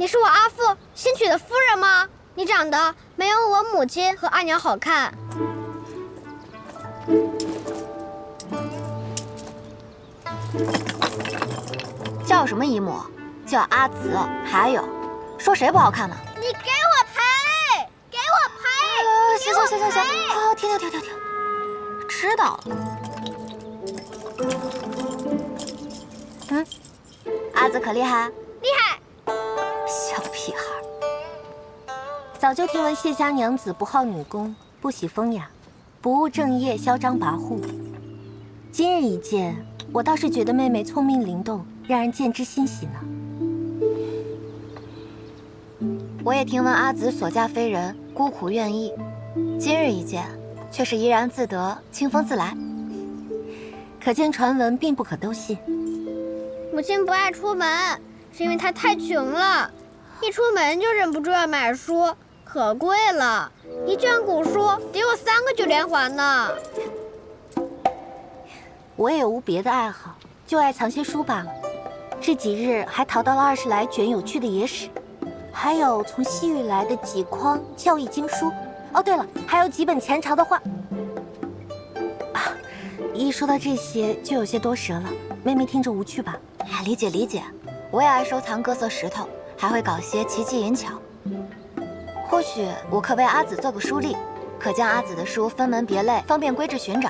你是我阿父新娶的夫人吗？你长得没有我母亲和阿娘好看。叫什么姨母？叫阿紫。还有，说谁不好看呢？你给我赔！给我赔！行，好，停。知道了。阿紫可厉害？厉害！小屁孩。早就听闻谢家娘子不好女工，不喜风雅，不务正业，嚣张跋扈。今日一见，我倒是觉得妹妹聪明灵动，让人见之欣喜呢。我也听闻阿紫所嫁非人，孤苦愿意。今日一见，却是怡然自得，清风自来。可见传闻并不可都信。母亲不爱出门，是因为她太穷了，一出门就忍不住要买书，可贵了，一卷古书得有3个9连环呢。我也无别的爱好，就爱藏些书罢了。这几日还淘到了20来卷有趣的野史，还有从西域来的几筐教义经书。哦，对了，还有几本前朝的画。一说到这些，就有些多舌了，妹妹听着无趣吧？理解。我也爱收藏各色石头，还会搞些奇技淫巧。或许我可为阿紫做个书吏，可将阿紫的书分门别类，方便归置寻找。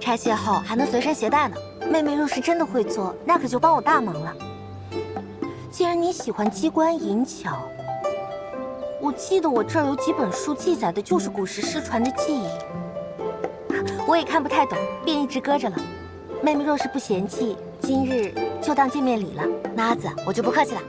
拆卸后还能随身携带呢。妹妹若是真的会做，那可就帮我大忙了。既然你喜欢机关淫巧，我记得我这儿有几本书记载的就是古时失传的技艺，我也看不太懂，便一直搁着了。妹妹若是不嫌弃，今日就当见面礼了。那阿紫，我就不客气了。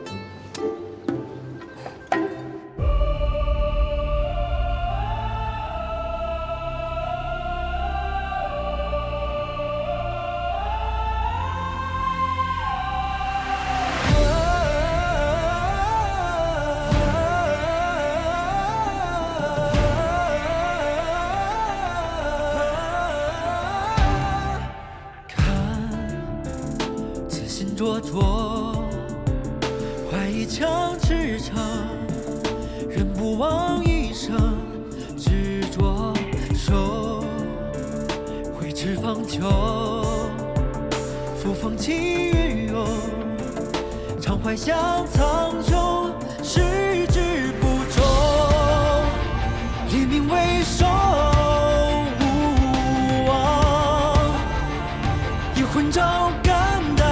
灼灼，怀一腔赤诚，人不枉一生执着，手挥斥方遒，扶风起云涌，常怀想苍穹，矢志不忠，以命为守，勿忘，以魂招肝胆。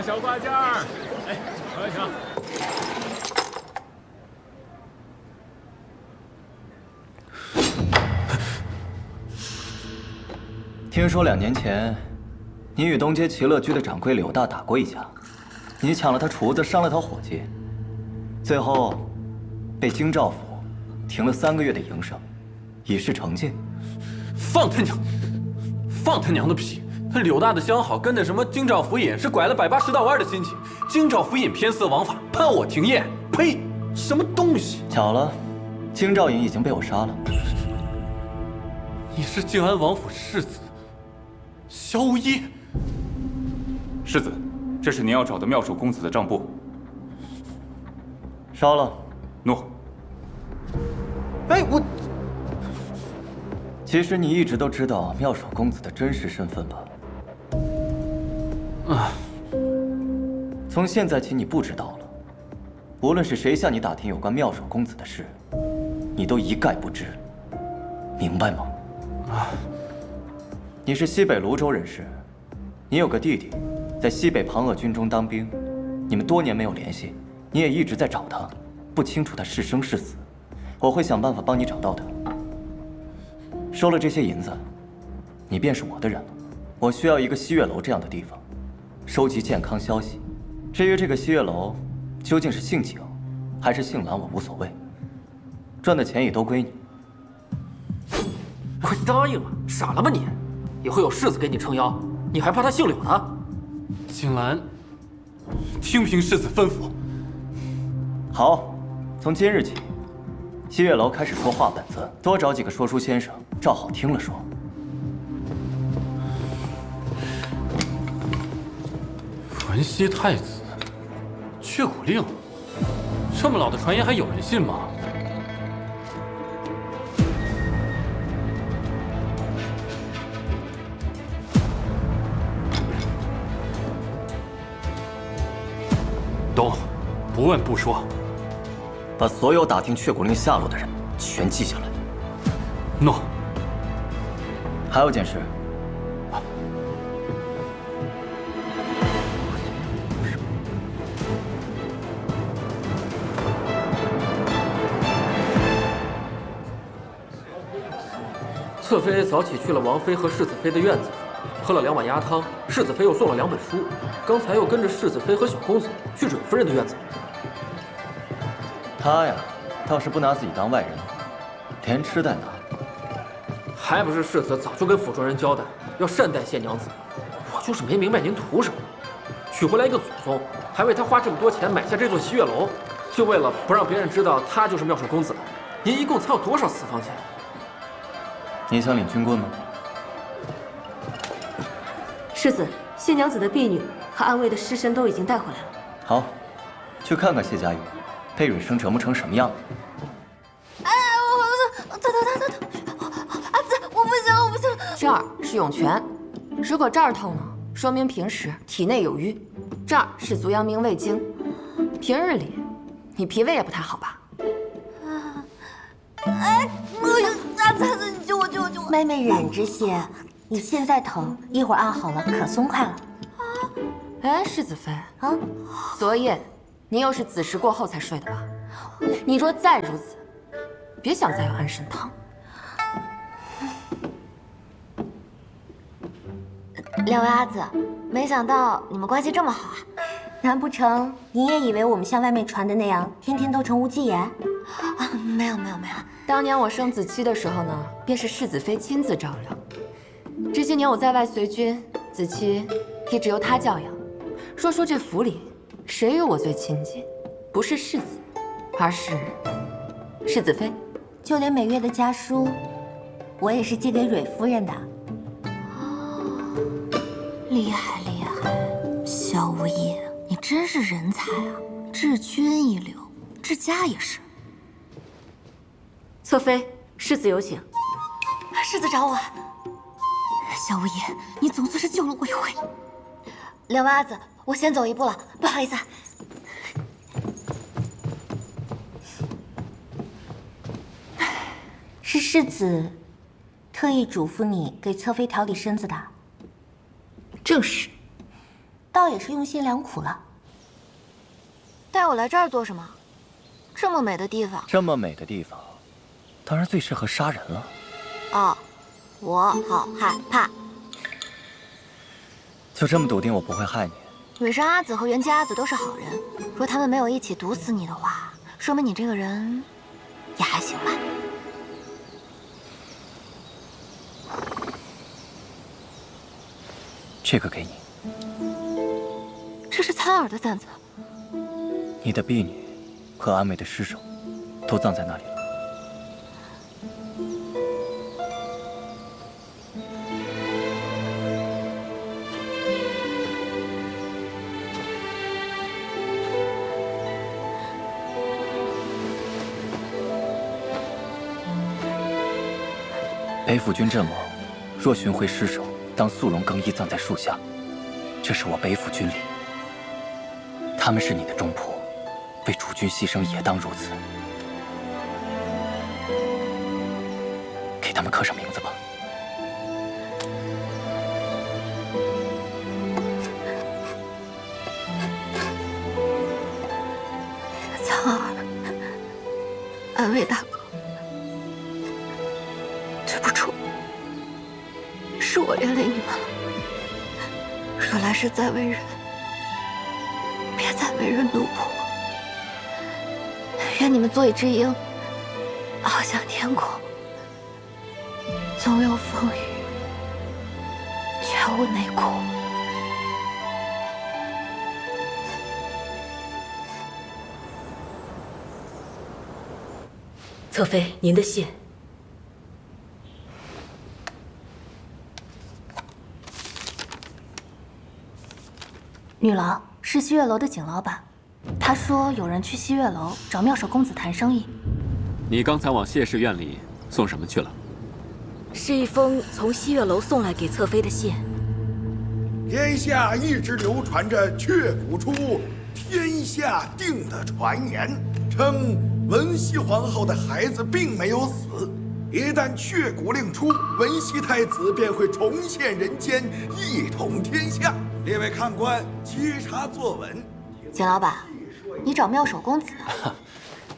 小挂件儿，哎，尝一尝。听说2年前，你与东街齐乐居的掌柜柳大打过一架，你抢了他厨子，伤了他伙计，最后被京兆府停了3个月的营生，以示惩戒。放他娘的屁！他柳大的相好跟那什么京兆府尹是拐了180道弯的心情，京兆府尹偏私枉法，判我停业。呸！什么东西！巧了，京兆尹已经被我杀了。你是靖安王府世子萧无一。世子，这是您要找的妙手公子的账簿。烧了。诺。哎，我。其实你一直都知道妙手公子的真实身份吧？从现在起你不知道了。无论是谁向你打听有关妙手公子的事，你都一概不知，明白吗？你是西北泸州人士，你有个弟弟，在西北庞鄂军中当兵，你们多年没有联系，你也一直在找他，不清楚他是生是死。我会想办法帮你找到他。收了这些银子，你便是我的人了。我需要一个西月楼这样的地方，收集健康消息。至于这个西月楼究竟是姓景还是姓蓝，我无所谓，赚的钱也都归你。快答应啊！傻了吧你？以后有世子给你撑腰，你还怕他姓柳呢？景兰，听凭世子吩咐。好，从今日起，西月楼开始说话本子，多找几个说书先生，照好听了说。文熙太子，却骨令，这么老的传言还有人信吗？懂，不问不说。把所有打听却骨令下落的人全记下来。诺。还有件事。侧妃早起去了王妃和世子妃的院子，喝了2碗鸭汤。世子妃又送了2本书，刚才又跟着世子妃和小公子去蕊夫人的院子。他呀，倒是不拿自己当外人，连吃带拿。还不是世子早就跟府中人交代，要善待谢娘子。我就是没明白您图什么。娶回来一个祖宗，还为他花这么多钱买下这座西月楼，就为了不让别人知道他就是妙手公子。您一共才有多少私房钱？你想领军棍吗？世子，谢娘子的婢女和安慰的尸身都已经带回来了。好，去看看谢家玉被蕊生折磨成什么样。哎，疼！阿紫，我不行了，我不行了。这儿是涌泉，如果这儿痛呢，说明平时体内有瘀；这儿是足阳明胃经，平日里你脾胃也不太好吧？哎，阿紫，你救我！妹妹忍着些，你现在疼，一会儿按好了可松快了。哎，世子妃啊，昨夜您又是子时过后才睡的吧？你若再如此，别想再有安神汤。两位阿紫，没想到你们关系这么好啊！难不成你也以为我们像外面传的那样，天天都成无忌言？啊，没有。当年我生子期的时候呢，便是世子妃亲自照料。这些年我在外随军，子期也只由她教养。若说这府里谁与我最亲近，不是世子，而是世子妃。就连每月的家书，我也是寄给蕊夫人的。厉害！萧无业，你真是人才啊！治军一流，治家也是。侧妃，世子有请。世子找我。萧无业，你总算是救了我一回。两位阿紫，我先走一步了，不好意思。是世子特意嘱咐你给侧妃调理身子的。正是。倒也是用心良苦了。带我来这儿做什么？这么美的地方。这么美的地方，当然最适合杀人了。哦，我好害怕。就这么笃定我不会害你？蕊生阿紫和元吉阿紫都是好人，若他们没有一起毒死你的话，说明你这个人也还行吧。这个给你。这是参儿的簪子。你的婢女和安慰的尸首都葬在那里了。北府军阵亡，若寻回尸首，当素容更衣葬在树下，这是我北府军礼。他们是你的忠仆，为主君牺牲也当如此。给他们刻上名字吧。苍儿，安慰大哥，对不住，是我连累你们了。若来世再为人，别再为人奴仆。愿你们做一只鹰，翱翔天空，总有风雨，却无内苦。侧妃，您的信。女郎是西月楼的景老板，他说有人去西月楼找妙手公子谈生意。你刚才往谢氏院里送什么去了？是一封从西月楼送来给侧妃的信。天下一直流传着雀骨出天下定的传言，称文熙皇后的孩子并没有死，一旦雀骨令出，文熙太子便会重现人间，一统天下。列位看官，沏茶坐稳。景老板，你找妙手公子？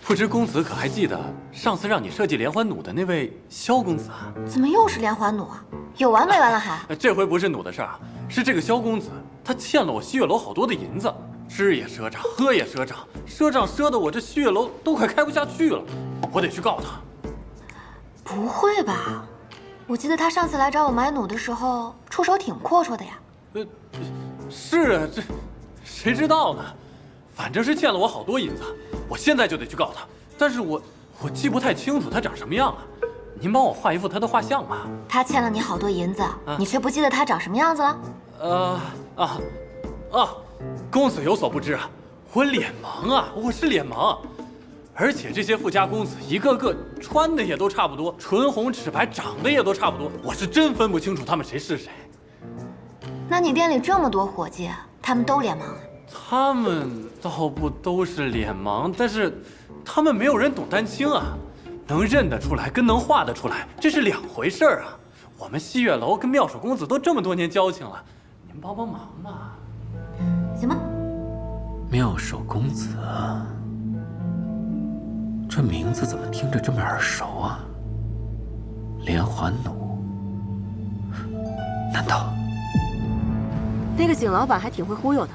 不知公子可还记得上次让你设计连环弩的那位萧公子啊？怎么又是连环弩啊？有完没完了还？这回不是弩的事儿，是这个萧公子他欠了我西月楼好多的银子，吃也赊账，喝也赊账，赊账赊的我这西月楼都快开不下去了，我得去告他。不会吧？我记得他上次来找我买弩的时候，出手挺阔绰的呀。是啊，这谁知道呢？反正是欠了我好多银子，我现在就得去告他。但是我记不太清楚他长什么样啊，您帮我画一幅他的画像吧。他欠了你好多银子，你却不记得他长什么样子了？公子有所不知啊，我脸盲啊，我是脸盲。而且这些富家公子一个个穿的也都差不多，唇红齿白，长得也都差不多，我是真分不清楚他们谁是谁。那你店里这么多伙计，他们都脸盲？他们倒不都是脸盲，但是他们没有人懂丹青啊，能认得出来跟能画得出来，这是两回事儿啊。我们西月楼跟妙手公子都这么多年交情了，您帮帮忙吧。行吧。妙手公子，这名字怎么听着这么耳熟啊？连环弩，难道？那个景老板还挺会忽悠的，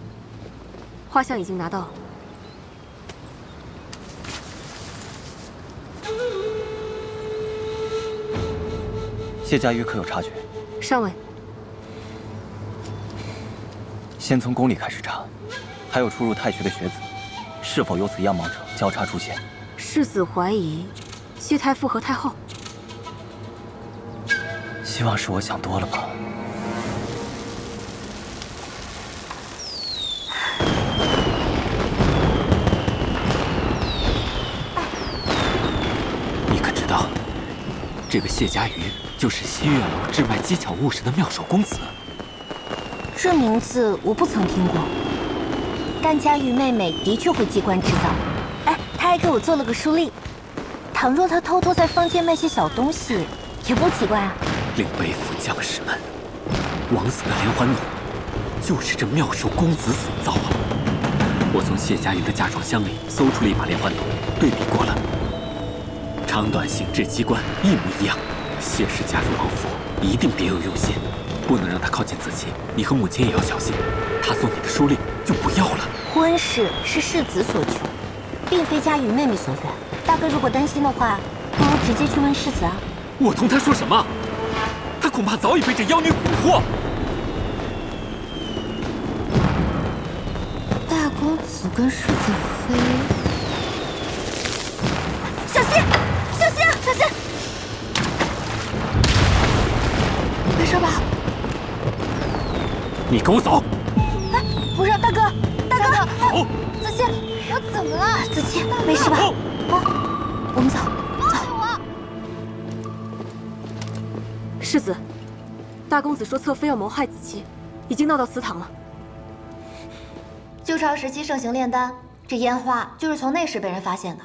画像已经拿到了。谢家瑜可有察觉？上尉，先从宫里开始查，还有初入太学的学子，是否有此样貌者交叉出现？世子怀疑谢太傅和太后。希望是我想多了吧。你可知道，这个谢家瑜就是西月楼置卖机巧物事的妙手公子？这名字我不曾听过，但佳瑜妹妹的确会机关制造。哎，她还给我做了个书例。倘若她偷偷在坊间卖些小东西，也不奇怪啊。令北府将士们枉死的连环弩，就是这妙手公子所造啊！我从谢家瑜的嫁妆箱里搜出了一把连环弩，对比过了，长短形制机关一模一样。谢氏嫁入王府，一定别有用心，不能让他靠近子期。你和母亲也要小心，他送你的书令就不要了。婚事是世子所求，并非佳瑜妹妹所愿。大哥如果担心的话，不如直接去问世子啊。我同他说什么？他恐怕早已被这妖女蛊惑。大公子跟世子妃，小心！小心！小心！没事吧？你跟我走！哎，不是，大哥，大哥，走！子期，我怎么了？子期，没事吧？我们走。世子，大公子说侧妃要谋害子期，已经闹到祠堂了。旧朝时期盛行炼丹，这烟花就是从那时被人发现的。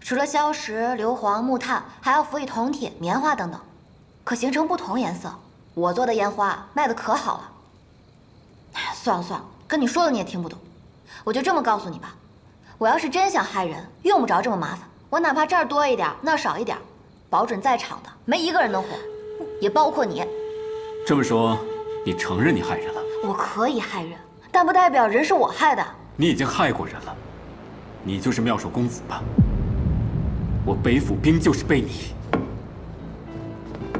除了硝石、硫磺、木炭，还要辅以铜铁、棉花等等，可形成不同颜色。我做的烟花卖的可好了。算了算了，跟你说了你也听不懂，我就这么告诉你吧。我要是真想害人，用不着这么麻烦。我哪怕这儿多一点，那儿少一点，保准在场的没一个人能活，也包括你。这么说，你承认你害人了？我可以害人，但不代表人是我害的。你已经害过人了，你就是妙手公子吧？我北府兵就是被你……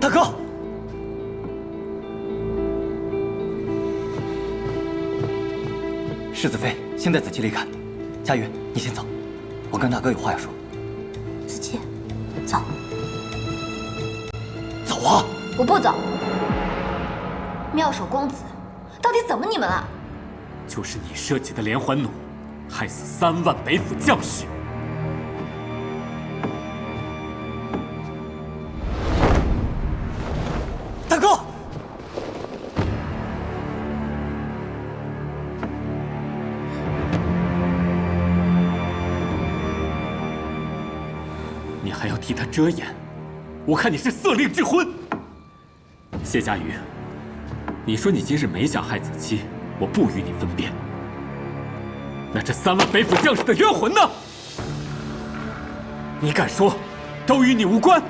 大哥，世子妃先带子期离开。佳云，你先走，我跟大哥有话要说。子期，走。走啊！我不走。妙手公子，到底怎么你们了？就是你设计的连环弩，害死3万北府将士。大哥，你还要替他遮掩？我看你是色令之婚。谢家瑜，你说你今日没想害子期，我不与你分辨。那这3万北府将士的冤魂呢？你敢说，都与你无关？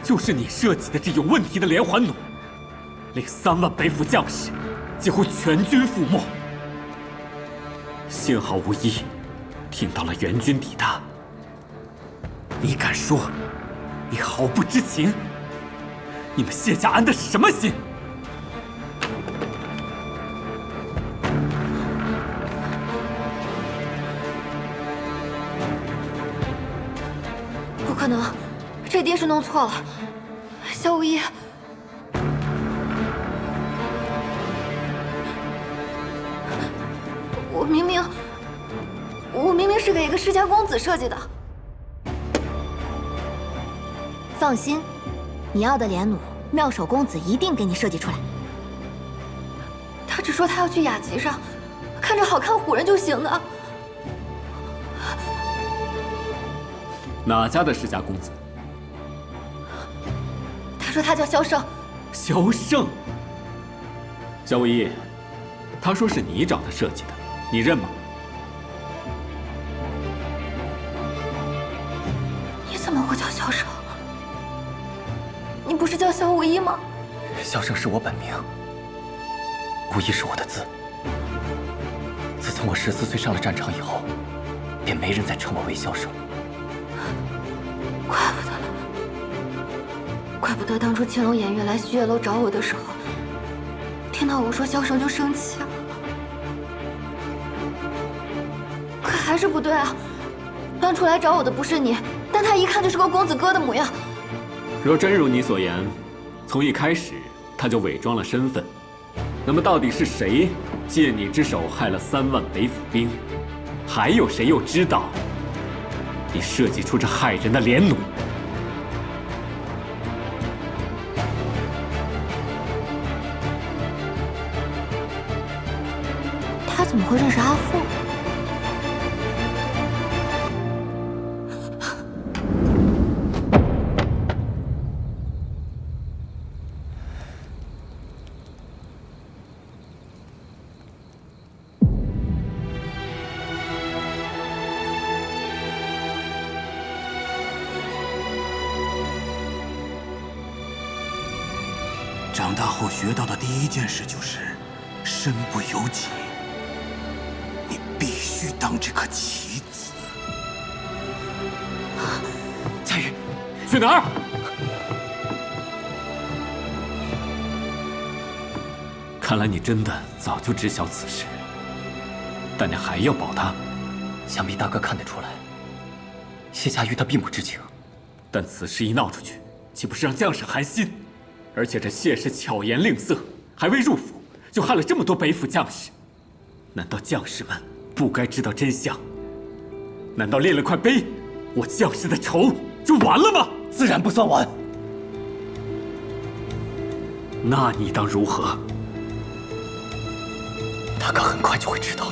就是你设计的这有问题的连环弩，令3万北府将士几乎全军覆没。幸好无一听到了援军抵达。你敢说，你毫不知情？你们谢家安的是什么心？不可能，这一定是弄错了。萧无一，我明明是给一个世家公子设计的。放心，你要的连弩，妙手公子一定给你设计出来。他只说他要去雅集上，看着好看唬人就行的。哪家的世家公子？他说他叫萧胜。萧胜。萧无一，他说是你找他设计的，你认吗？你怎么会叫萧胜？你不是叫萧无一吗？萧胜是我本名，无一是我的字。自从我14岁上了战场以后，便没人再称我为萧胜。怪不得当初青龙偃月来虚月楼找我的时候，听到我说萧胜就生气了。可还是不对啊！当初来找我的不是你，但他一看就是个公子哥的模样。若真如你所言，从一开始他就伪装了身份，那么到底是谁借你之手害了3万北府兵？还有谁又知道你设计出这害人的连弩？他怎么会认识阿父？长大后学到的第一件事就是身不由己。你必须当这颗棋子。佳宇，去哪儿？看来你真的早就知晓此事，但你还要保他。想必大哥看得出来，谢家瑜他并不知情。但此事一闹出去，岂不是让将士寒心？而且这谢氏巧言令色，还未入府就害了这么多北府将士。难道将士们不该知道真相？难道立了块碑，我将士的仇就完了吗？自然不算完。那你当如何？大哥很快就会知道。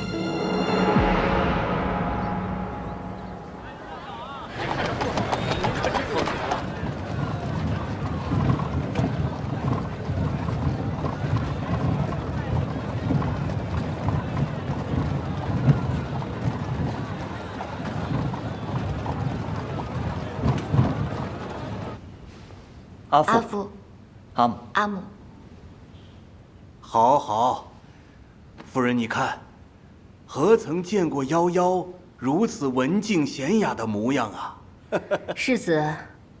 阿父，阿父，阿母，阿母。好，好，夫人，你看，何曾见过夭夭如此文静娴雅的模样啊？世子，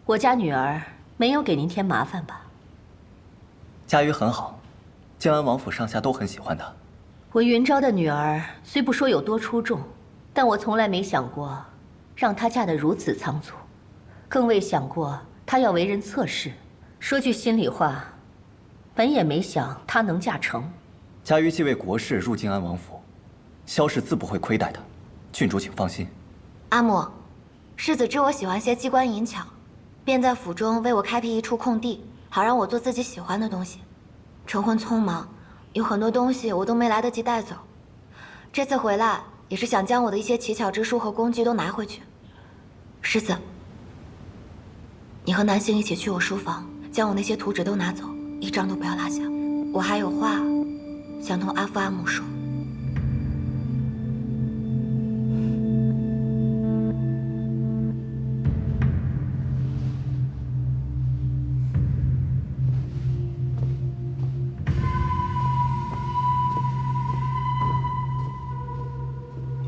我家女儿没有给您添麻烦吧？佳瑜很好，靖安王府上下都很喜欢她。我云昭的女儿虽不说有多出众，但我从来没想过让她嫁得如此仓促，更未想过她要为人侧室。说句心里话，本也没想她能嫁成。佳瑜既为国事入靖安王府，萧氏自不会亏待她。郡主请放心。阿母，世子知我喜欢些机关银巧，便在府中为我开辟一处空地，好让我做自己喜欢的东西。成婚匆忙，有很多东西我都没来得及带走。这次回来也是想将我的一些奇巧之书和工具都拿回去。世子，你和南星一起去我书房，将我那些图纸都拿走，一张都不要落下。我还有话想同阿父阿母说。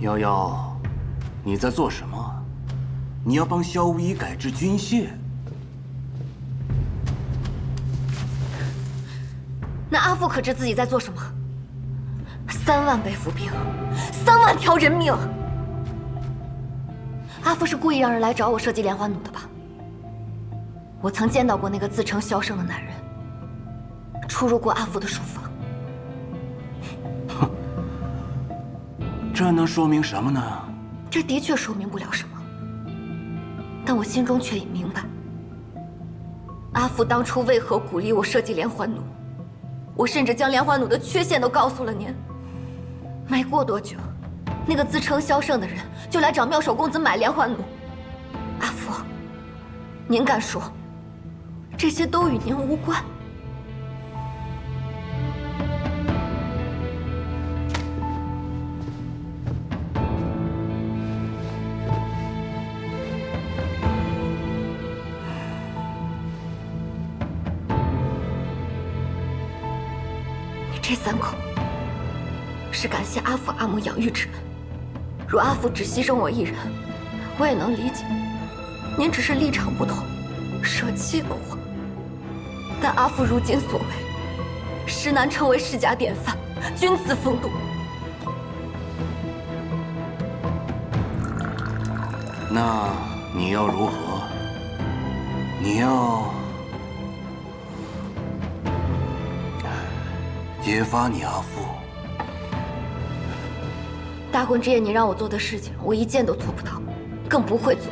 夭夭，你在做什么？你要帮萧无疑改制军械？那阿父可知自己在做什么？3万倍伏兵，3万条人命。阿父是故意让人来找我设计连环弩的吧？我曾见到过那个自称萧胜的男人，出入过阿父的书房。这能说明什么呢？这的确说明不了什么，但我心中却已明白，阿父当初为何鼓励我设计连环弩。我甚至将连环弩的缺陷都告诉了您。没过多久，那个自称萧胜的人就来找妙手公子买连环弩。阿父，您敢说这些都与您无关？这3口是感谢阿父阿母养育之恩。若阿父只牺牲我一人，我也能理解。您只是立场不同，舍弃了我。但阿父如今所为，实难成为世家典范，君子风度。那你要如何？你要揭发你阿父？大婚之夜，你让我做的事情，我一件都做不到，更不会做。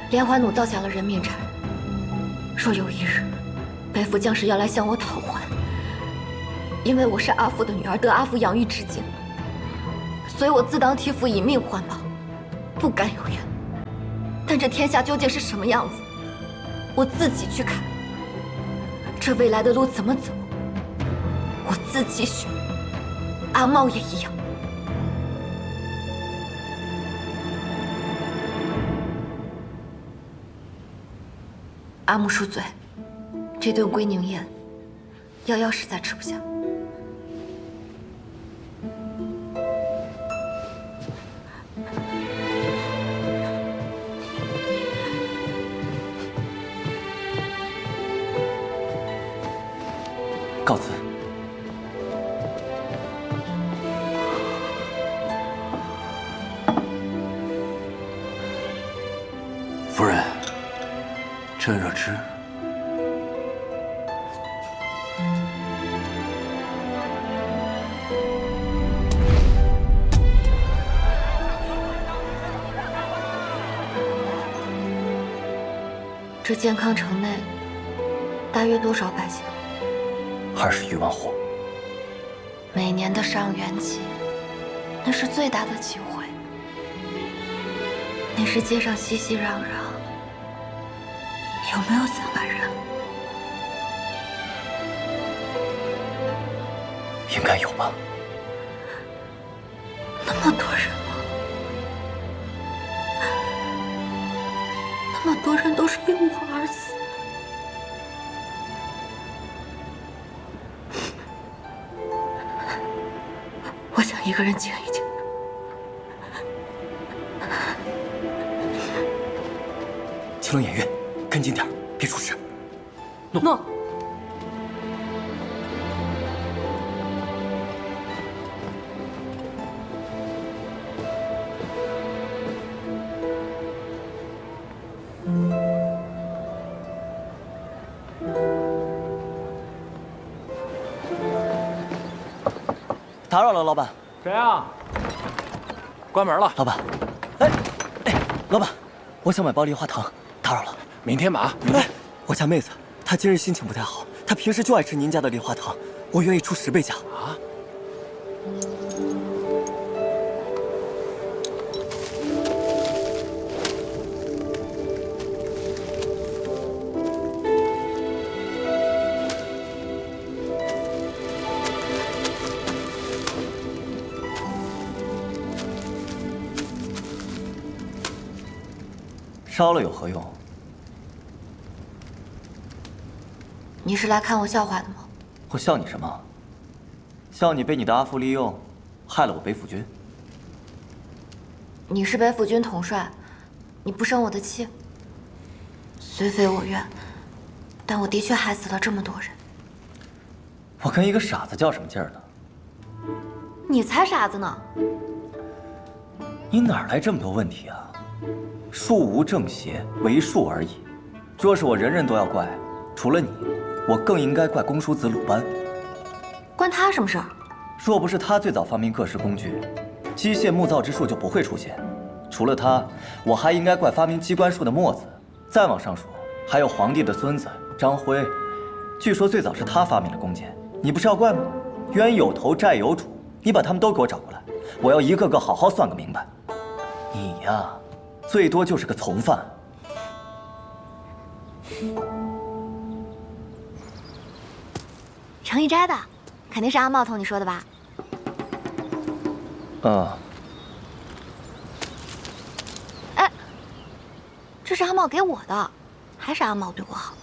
连环弩造下了人命债，若有一日，北府将士要来向我讨还，因为我是阿父的女儿，得阿父养育至今，所以我自当替父以命还报，不敢有冤。但这天下究竟是什么样子，我自己去看。这未来的路怎么走，我自己选。阿茂也一样。阿母恕罪，这顿归宁宴，夭夭实在吃不下。告辞。夫人，趁热吃。这健康城内大约多少百姓？20余万户。每年的上元节，那是最大的集会。那时街上熙熙攘攘，有没有3万人？应该有吧。那么多人吗？那么多人都是因我而死。一个人静一静。祁隆演月，跟紧点，别出事。诺。打扰了，老板。谁啊？关门了。老板，老板，我想买包梨花糖，打扰了。明天吧。我家妹子，她今日心情不太好，她平时就爱吃您家的梨花糖，我愿意出10倍价。啊？烧了有何用？你是来看我笑话的吗？我笑你什么？笑你被你的阿父利用，害了我北府军。你是北府军统帅，你不生我的气。虽非我愿，但我的确害死了这么多人。我跟一个傻子较什么劲儿呢？你才傻子呢！你哪来这么多问题啊？术无正邪，为术而已。若是我人人都要怪，除了你，我更应该怪公叔子鲁班。关他什么事儿？若不是他最早发明各式工具，机械木造之术就不会出现。除了他，我还应该怪发明机关术的墨子。再往上数，还有皇帝的孙子张辉，据说最早是他发明了弓箭。你不是要怪吗？冤有头，债有主，你把他们都给我找过来，我要一个个好好算个明白。你呀，最多就是个从犯。程一斋的，肯定是阿茂同你说的吧？哎，这是阿茂给我的，还是阿茂对我好。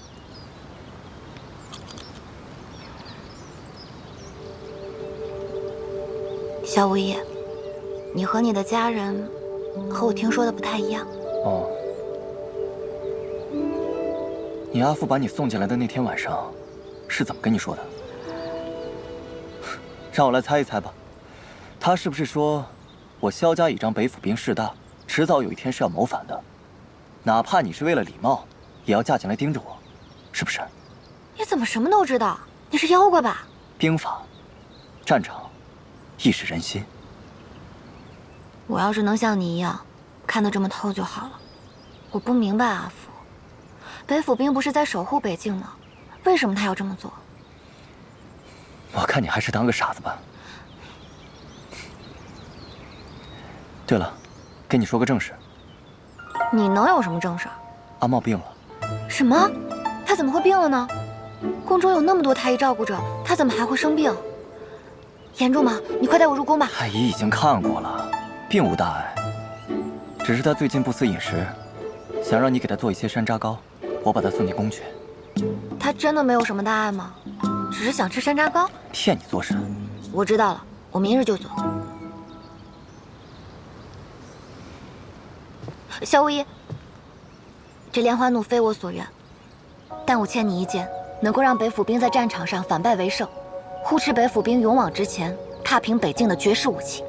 小五爷，你和你的家人和我听说的不太一样。哦，你阿父把你送进来的那天晚上，是怎么跟你说的？让我来猜一猜吧，他是不是说，我萧家倚仗北府兵势大，迟早有一天是要谋反的，哪怕你是为了礼貌，也要嫁进来盯着我，是不是？你怎么什么都知道？你是妖怪吧？兵法，战场，亦是人心。我要是能像你一样，看得这么透就好了。我不明白阿福，北府兵不是在守护北境吗？为什么他要这么做？我看你还是当个傻子吧。对了，跟你说个正事。你能有什么正事？阿茂病了。什么？他怎么会病了呢？宫中有那么多太医照顾着，他怎么还会生病？严重吗？你快带我入宫吧。太医已经看过了，并无大碍，只是他最近不思饮食，想让你给他做一些山楂糕，我把他送进宫去。他真的没有什么大碍吗？只是想吃山楂糕？骗你做甚？我知道了，我明日就走。小五爷，这莲花怒非我所愿，但我欠你一件能够让北府兵在战场上反败为胜，护持北府兵勇往直前，踏平北境的绝世武器。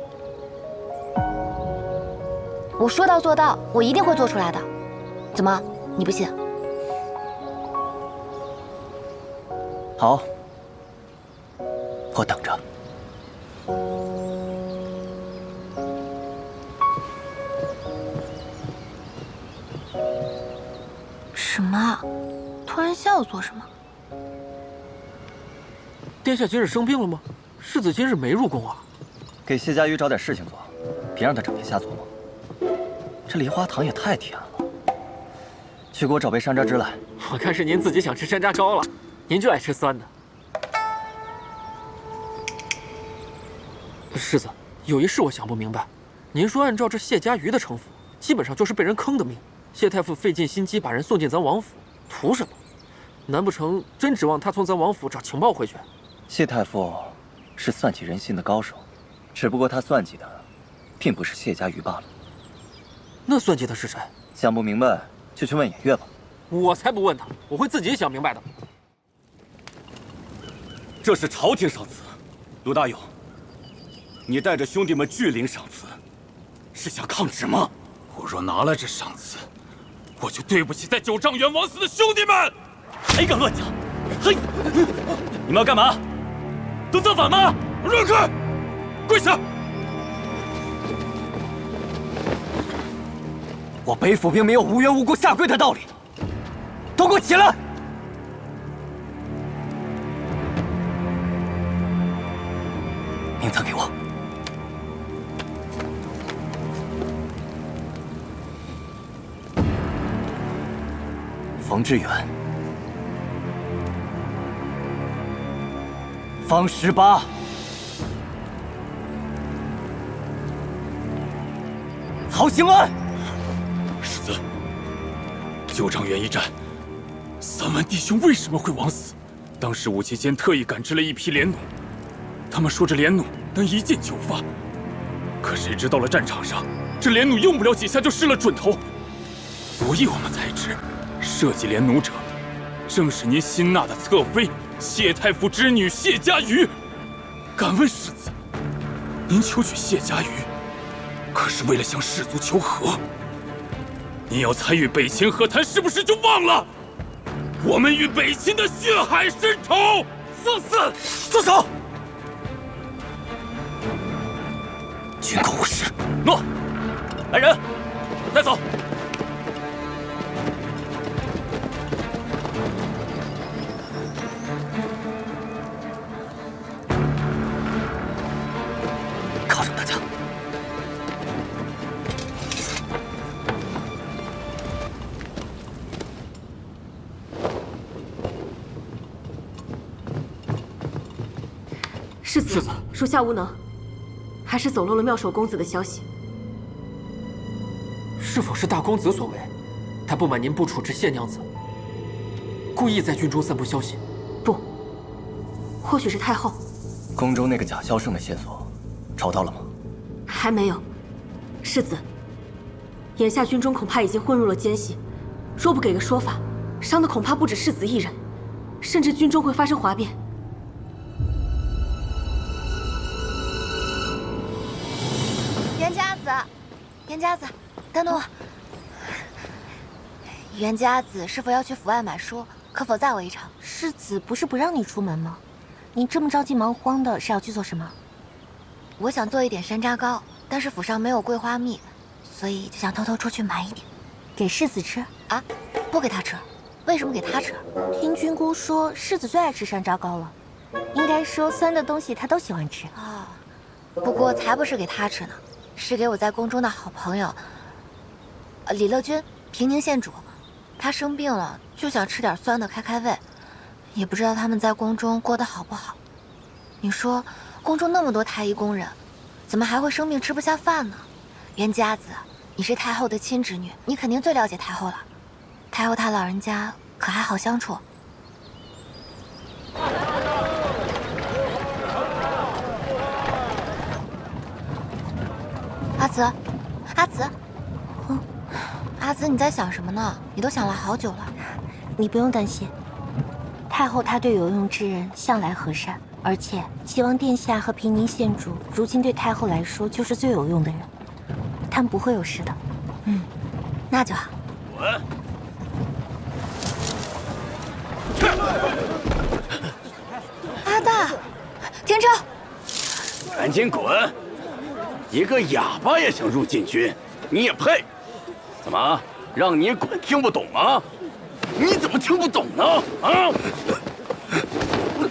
我说到做到，我一定会做出来的。怎么，你不信？好，我等着。什么啊？突然笑做什么？殿下今日生病了吗？世子今日没入宫啊。给谢家瑜找点事情做，别让他整天瞎琢磨。这梨花糖也太甜了，去给我找杯山楂汁来。我看是您自己想吃山楂糕了，您就爱吃酸的。世子，有一事我想不明白，您说按照这谢家瑜的城府，基本上就是被人坑的命。谢太傅费尽心机把人送进咱王府，图什么？难不成真指望他从咱王府找情报回去？谢太傅是算计人心的高手，只不过他算计的，并不是谢家瑜罢了。那算计的是谁？想不明白就去问颜月吧。我才不问他，我会自己想明白的。这是朝廷赏赐，卢大勇，你带着兄弟们拒领赏赐，是想抗旨吗？我若拿了这赏赐，我就对不起在九丈原枉死的兄弟们。还敢乱讲！嘿，你们要干嘛？都造反吗？让开！跪下！我北府并没有无缘无故下跪的道理，都给我起来！名册给我。冯志远，方18，曹兴安。世子，九丈原一战，3万弟兄为什么会枉死？当时武期间特意赶制了一批连弩，他们说这连弩能一箭就发，可谁知到了战场上，这连弩用不了几下就失了准头，所以我们才知。设计连弩者，正是您新纳的侧妃谢太傅之女谢家瑜。敢问世子，您求娶谢家瑜，可是为了向士族求和？您要参与北秦和谈，是不是就忘了我们与北秦的血海深仇？放肆！住手！军口无实。诺，来人，带走。犒赏大家。世子，属下无能，还是走漏了妙手公子的消息。是否是大公子所为？他不满您不处置谢娘子，故意在军中散布消息？不，或许是太后。宫中那个贾孝胜的线索找到了吗？还没有。世子，眼下军中恐怕已经混入了奸细，若不给个说法，伤的恐怕不止世子一人，甚至军中会发生哗变。袁家子，等等我。袁家子是否要去府外买书？可否载我一程？世子不是不让你出门吗？你这么着急忙慌的，是要去做什么？我想做一点山楂糕，但是府上没有桂花蜜，所以就想偷偷出去买一点，给世子吃。啊，不给他吃，为什么给他吃？听君姑说，世子最爱吃山楂糕了。应该说，酸的东西他都喜欢吃。啊，不过才不是给他吃呢，是给我在宫中的好朋友，李乐君，平宁县主。他生病了，就想吃点酸的开开胃，也不知道他们在宫中过得好不好。你说，宫中那么多太医宫人，怎么还会生病吃不下饭呢？袁家子，你是太后的亲侄女，你肯定最了解太后了。太后她老人家可还好相处？阿紫，阿紫，阿紫，你在想什么呢？你都想了好久了。你不用担心，太后她对有用之人向来和善，而且齐王殿下和平宁县主如今对太后来说就是最有用的人，他们不会有事的。那就好。滚！阿大，停车！赶紧滚！一个哑巴也想入禁军，你也配？怎么让你滚听不懂吗？你怎么听不懂呢？啊！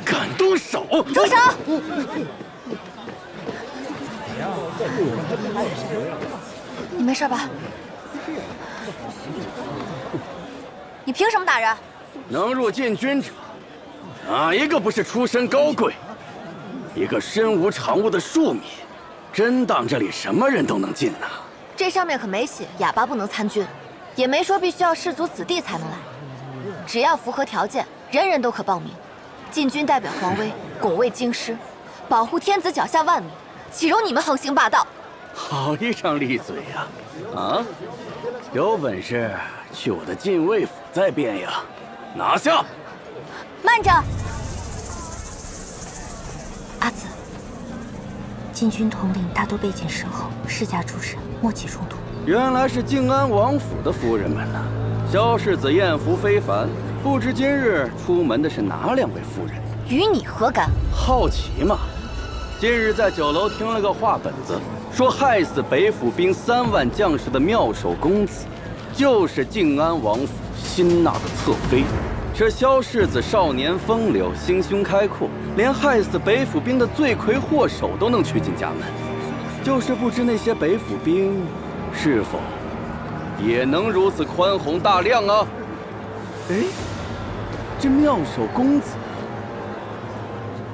敢动手！住手！你没事吧？你凭什么打人？能入禁军者，哪一个不是出身高贵？一个身无长物的庶民，真当这里什么人都能进呐？这上面可没写哑巴不能参军，也没说必须要士族子弟才能来，只要符合条件，人人都可报名。禁军代表皇威，拱卫京师，保护天子脚下万民，岂容你们横行霸道！好一张利嘴呀！啊，有本事去我的禁卫府再变呀！拿下！慢着，阿紫，禁军统领大多背景深厚，世家出身，莫起冲突。原来是靖安王府的夫人们呐！萧世子艳福非凡，不知今日出门的是哪2位夫人？与你何干？好奇嘛！今日在酒楼听了个话本子，说害死北府兵3万将士的妙手公子，就是靖安王府新纳的侧妃。这萧世子少年风流，心胸开阔，连害死北府兵的罪魁祸首都能娶进家门。就是不知那些北府兵是否也能如此宽宏大量啊？哎，这妙手公子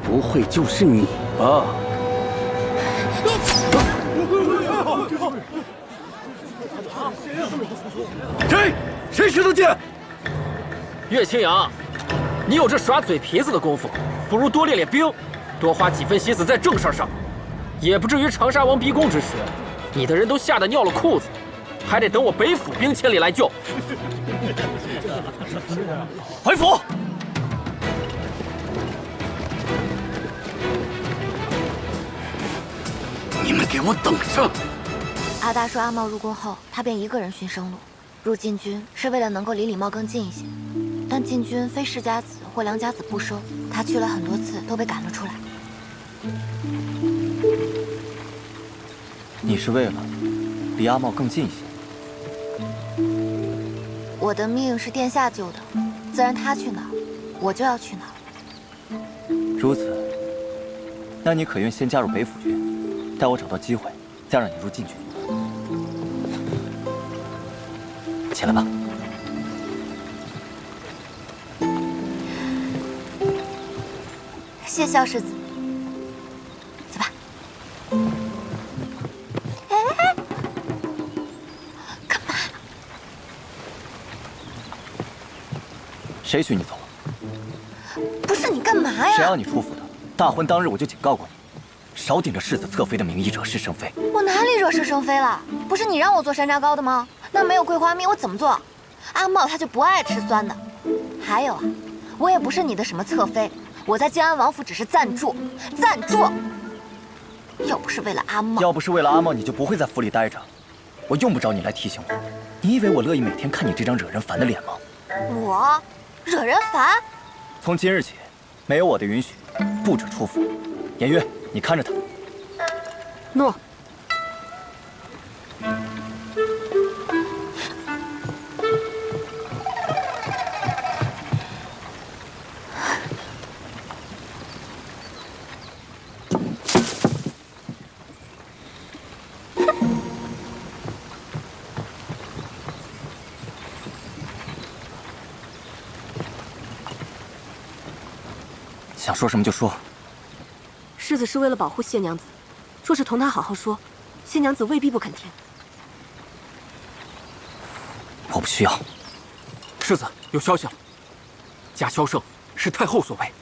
不会就是你吧？谁使的剑？岳清扬，你有这耍嘴皮子的功夫，不如多练练兵，多花几分心思在正事上，也不至于长沙王逼宫之时，你的人都吓得尿了裤子，还得等我北府兵千里来救。回府！你们给我等着！阿大说，阿茂入宫后，他便一个人寻生路。入禁军是为了能够离李茂更近一些，但禁军非世家子或良家子不收，他去了很多次都被赶了出来。你是为了离阿茂更近一些？我的命是殿下救的，自然他去哪儿，我就要去哪儿。如此，那你可愿先加入北府军，待我找到机会，再让你入禁军？起来吧。谢萧世子，走吧。哎，干嘛？谁许你走？不是你干嘛呀？谁让你出府的？大婚当日我就警告过你，少顶着世子侧妃的名义惹是生非。我哪里惹是生非了？不是你让我做山楂糕的吗？那没有桂花蜜我怎么做？阿茂他就不爱吃酸的。还有啊，我也不是你的什么侧妃，我在靖安王府只是暂住。要不是为了阿茂，要不是为了阿茂，你就不会在府里待着。我用不着你来提醒我。你以为我乐意每天看你这张惹人烦的脸吗？我惹人烦？从今日起，没有我的允许，不准出府。颜渊，你看着他。诺。想说什么就说。世子是为了保护谢娘子，若是同她好好说，谢娘子未必不肯听。我不需要。世子有消息了，贾萧胜是太后所为。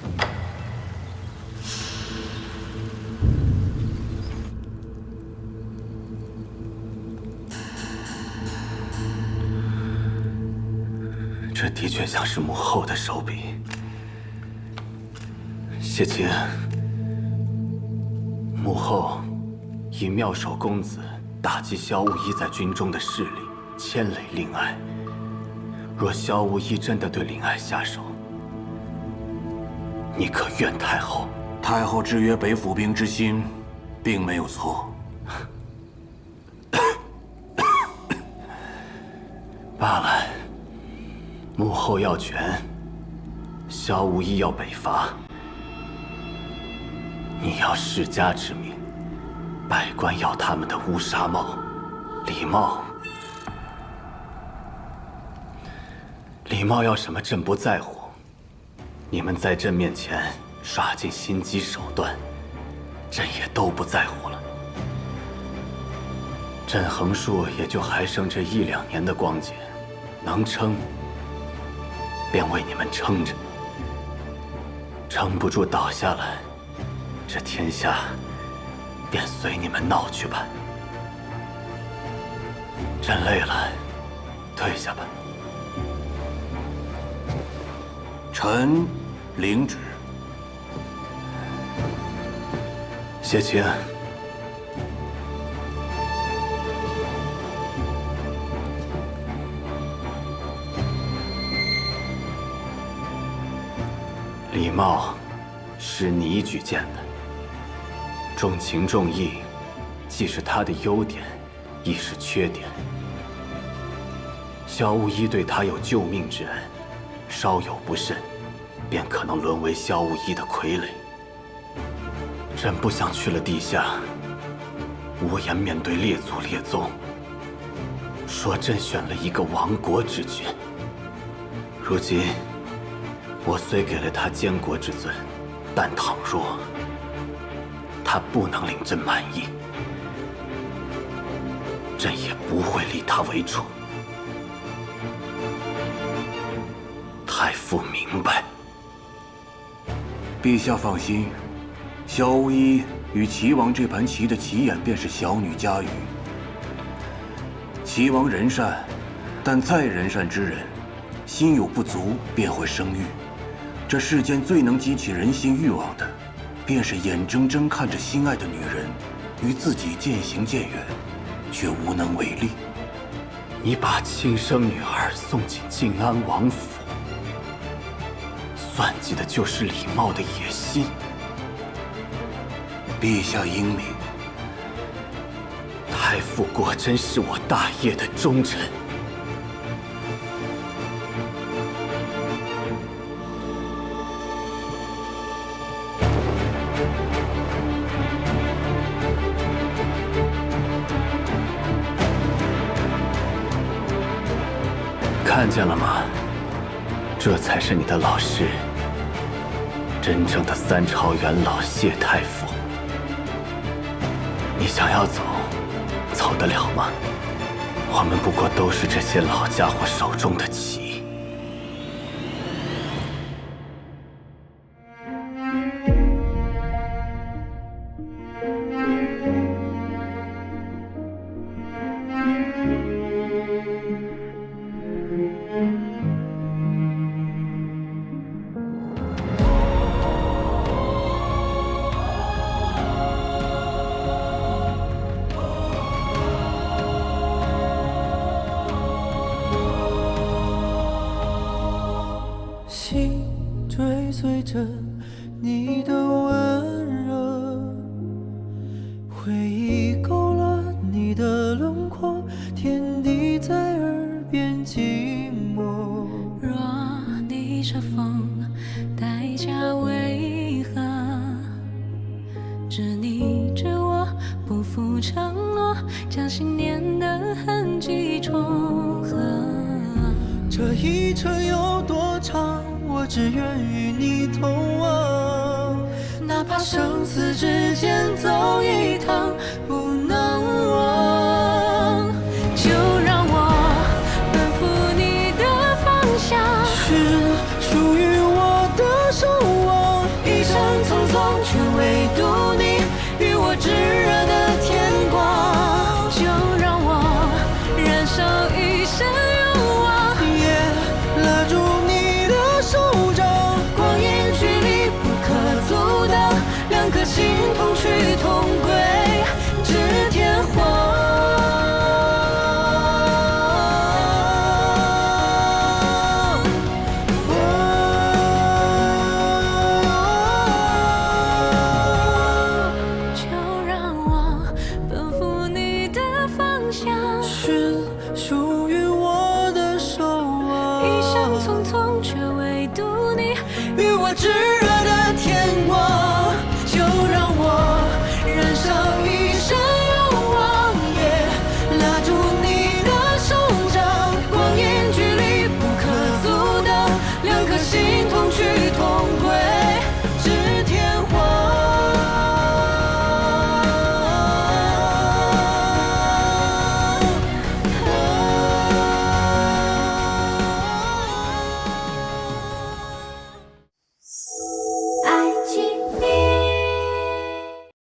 这的确像是母后的手笔。谢亲，母后以妙手公子打击萧无一在军中的势力，牵累令爱。若萧无一真的对令爱下手，你可怨太后？太后制约北府兵之心，并没有错。罢了，母后要权，萧无一要北伐。你要世家之名，百官要他们的乌纱帽、礼帽。礼帽要什么朕不在乎，你们在朕面前耍尽心机手段，朕也都不在乎了。朕横竖也就还剩这1、2年的光景，能撑便为你们撑着，撑不住倒下来，这天下便随你们闹去吧。朕累了，退下吧。臣领旨。谢卿，礼貌是你举荐的，重情重义，既是他的优点，亦是缺点。萧无一对他有救命之恩，稍有不慎，便可能沦为萧无一的傀儡。朕不想去了地下，无颜面对列祖列宗，说朕选了一个亡国之君。如今，我虽给了他监国之尊，但倘若他不能令朕满意，朕也不会立他为主。太傅明白。陛下放心，萧无一与齐王这盘棋的棋眼便是小女佳瑜。齐王仁善，但再仁善之人，心有不足便会生欲。这世间最能激起人心欲望的，便是眼睁睁看着心爱的女人与自己渐行渐远，却无能为力。你把亲生女儿送进靖安王府，算计的就是礼貌的野心。陛下英明。太傅果真是我大业的忠臣。看见了吗？这才是你的老师，真正的三朝元老谢太傅。你想要走，走得了吗？我们不过都是这些老家伙手中的棋。心追随着你的温热，回忆勾勒你的轮廓，天地在耳边寂寞。若逆着风，代价为何？执你知我，不负承诺，将信念的痕迹重合。这一程有多长，我只愿与你同往，哪怕生死之间走一趟，不能忘。就让我奔赴你的方向，寻属于我的守望，一生匆匆，却唯独你与我炙热的天光。就让我燃烧一生愿望，拉住你的手掌，光阴距离不可阻挡，两颗心同去同归，至天荒。就让我奔赴你的方向，寻属于我的守望，一生匆匆，却唯独你与我炙热